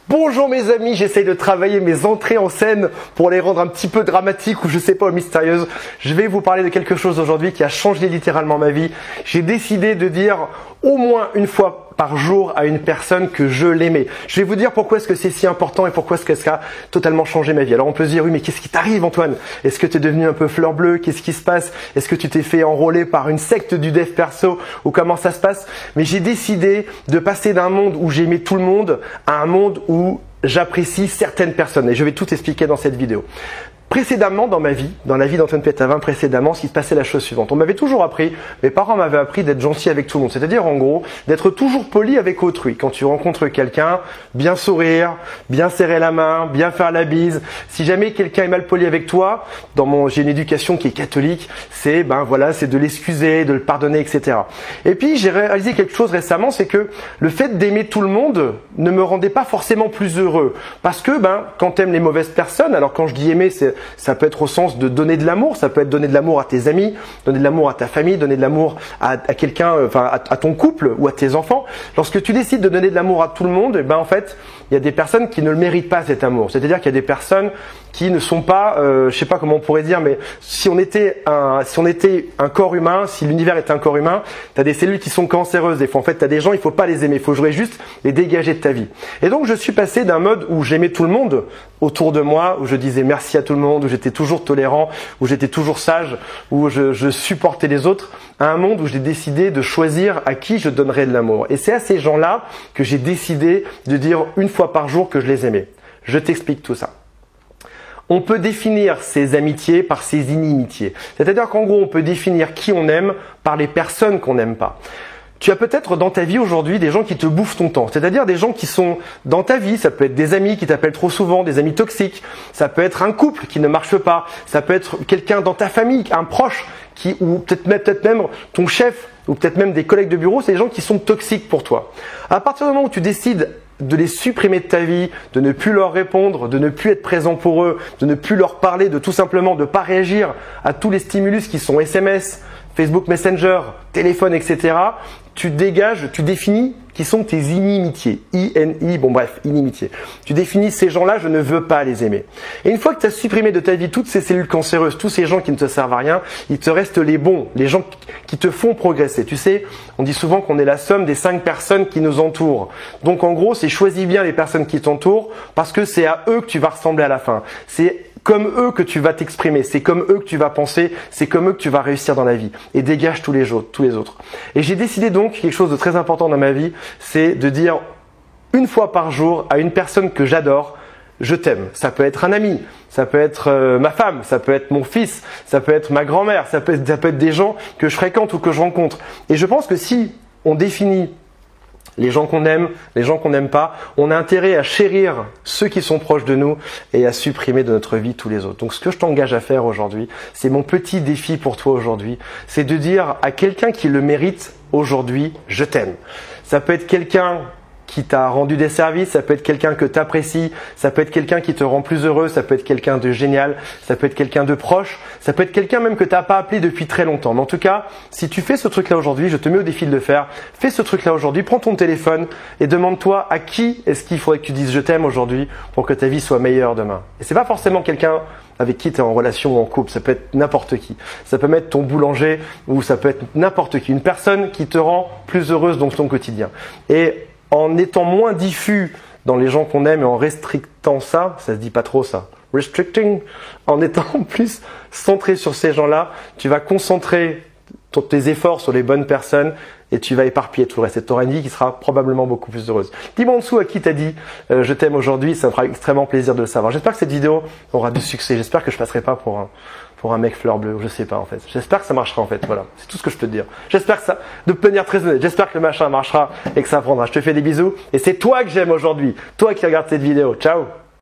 Bonjour mes amis, j'essaye de travailler mes entrées en scène pour les rendre un petit peu dramatiques ou je sais pas, mystérieuses. Je vais vous parler de quelque chose aujourd'hui qui a changé littéralement ma vie. J'ai décidé de dire au moins une fois par jour à une personne que je l'aimais. Je vais vous dire pourquoi est-ce que c'est si important et pourquoi est-ce que ça a totalement changé ma vie. Alors on peut se dire oui mais qu'est-ce qui t'arrive Antoine? Est-ce que tu es devenu un peu fleur bleue? Qu'est-ce qui se passe? Est-ce que tu t'es fait enrôler par une secte du dev perso ou comment ça se passe? Mais j'ai décidé de passer d'un monde où j'aimais tout le monde à un monde où j'apprécie certaines personnes et je vais tout expliquer dans cette vidéo. Précédemment dans ma vie, dans la vie d'Antoine Pétavin précédemment, ce qui se passait la chose suivante. On m'avait toujours appris, mes parents m'avaient appris d'être gentil avec tout le monde. C'est-à-dire en gros, d'être toujours poli avec autrui. Quand tu rencontres quelqu'un, bien sourire, bien serrer la main, bien faire la bise. Si jamais quelqu'un est mal poli avec toi, j'ai une éducation qui est catholique, c'est de l'excuser, de le pardonner, etc. Et puis j'ai réalisé quelque chose récemment, c'est que le fait d'aimer tout le monde ne me rendait pas forcément plus heureux. Parce que quand tu aimes les mauvaises personnes, alors quand je dis aimer, ça peut être au sens de donner de l'amour, ça peut être donner de l'amour à tes amis, donner de l'amour à ta famille, donner de l'amour à quelqu'un, à ton couple ou à tes enfants. Lorsque tu décides de donner de l'amour à tout le monde, en fait, il y a des personnes qui ne le méritent pas cet amour. C'est-à-dire qu'il y a des personnes qui ne sont pas, je sais pas comment on pourrait dire, mais si on était un corps humain, si l'univers était un corps humain, tu as des cellules qui sont cancéreuses. Des fois, en fait, tu as des gens, il faut pas les aimer, il faut juste les dégager de ta vie. Et donc, je suis passé d'un mode où j'aimais tout le monde autour de moi, où je disais merci à tout le monde, où j'étais toujours tolérant, où j'étais toujours sage, où je supportais les autres, à un monde où j'ai décidé de choisir à qui je donnerais de l'amour. Et c'est à ces gens-là que j'ai décidé de dire une fois par jour que je les aimais. Je t'explique tout ça. On peut définir ses amitiés par ses inimitiés. C'est-à-dire qu'en gros, on peut définir qui on aime par les personnes qu'on n'aime pas. Tu as peut-être dans ta vie aujourd'hui des gens qui te bouffent ton temps, c'est-à-dire des gens qui sont dans ta vie, ça peut être des amis qui t'appellent trop souvent, des amis toxiques, ça peut être un couple qui ne marche pas, ça peut être quelqu'un dans ta famille, un proche, ou peut-être même ton chef, ou peut-être même des collègues de bureau, c'est des gens qui sont toxiques pour toi. À partir du moment où tu décides de les supprimer de ta vie, de ne plus leur répondre, de ne plus être présent pour eux, de ne plus leur parler, de tout simplement de pas réagir à tous les stimulus qui sont SMS, Facebook Messenger, téléphone, etc. Tu dégages, tu définis qui sont tes inimitiés. Inimitiés. Tu définis ces gens-là, je ne veux pas les aimer. Et une fois que tu as supprimé de ta vie toutes ces cellules cancéreuses, tous ces gens qui ne te servent à rien, il te reste les bons, les gens qui te font progresser. Tu sais, on dit souvent qu'on est la somme des 5 personnes qui nous entourent. Donc en gros, c'est choisis bien les personnes qui t'entourent parce que c'est à eux que tu vas ressembler à la fin. C'est comme eux que tu vas t'exprimer, c'est comme eux que tu vas penser, c'est comme eux que tu vas réussir dans la vie. Et dégage tous les autres. Et j'ai décidé donc quelque chose de très important dans ma vie, c'est de dire une fois par jour à une personne que j'adore, je t'aime. Ça peut être un ami, ça peut être ma femme, ça peut être mon fils, ça peut être ma grand-mère, ça peut être des gens que je fréquente ou que je rencontre. Et je pense que si on définit les gens qu'on aime, les gens qu'on n'aime pas, on a intérêt à chérir ceux qui sont proches de nous et à supprimer de notre vie tous les autres. Donc ce que je t'engage à faire aujourd'hui, c'est mon petit défi pour toi aujourd'hui, c'est de dire à quelqu'un qui le mérite aujourd'hui, je t'aime. Ça peut être quelqu'un qui t'a rendu des services, ça peut être quelqu'un que tu apprécies, ça peut être quelqu'un qui te rend plus heureux, ça peut être quelqu'un de génial, ça peut être quelqu'un de proche, ça peut être quelqu'un même que tu n'as pas appelé depuis très longtemps. Mais en tout cas, si tu fais ce truc-là aujourd'hui, je te mets au défi de le faire, fais ce truc-là aujourd'hui, prends ton téléphone et demande-toi à qui est-ce qu'il faudrait que tu dises je t'aime aujourd'hui pour que ta vie soit meilleure demain. Et c'est pas forcément quelqu'un avec qui tu es en relation ou en couple, ça peut être n'importe qui. Ça peut être ton boulanger ou ça peut être n'importe qui, une personne qui te rend plus heureuse dans ton quotidien. Et en étant moins diffus dans les gens qu'on aime et en restrictant ça se dit pas trop ça, restricting, en étant plus centré sur ces gens-là, tu vas concentrer tes efforts sur les bonnes personnes et tu vas éparpiller tout le reste. Et tu auras une vie qui sera probablement beaucoup plus heureuse. Dis-moi en dessous à qui t'as dit je t'aime aujourd'hui, ça me fera extrêmement plaisir de le savoir. J'espère que cette vidéo aura du succès, j'espère que je passerai pas pour un mec fleur bleue, je sais pas en fait. J'espère que ça marchera en fait, voilà. C'est tout ce que je peux te dire. J'espère que ça, de manière très honnête, j'espère que le machin marchera et que ça prendra. Je te fais des bisous et c'est toi que j'aime aujourd'hui. Toi qui regardes cette vidéo. Ciao!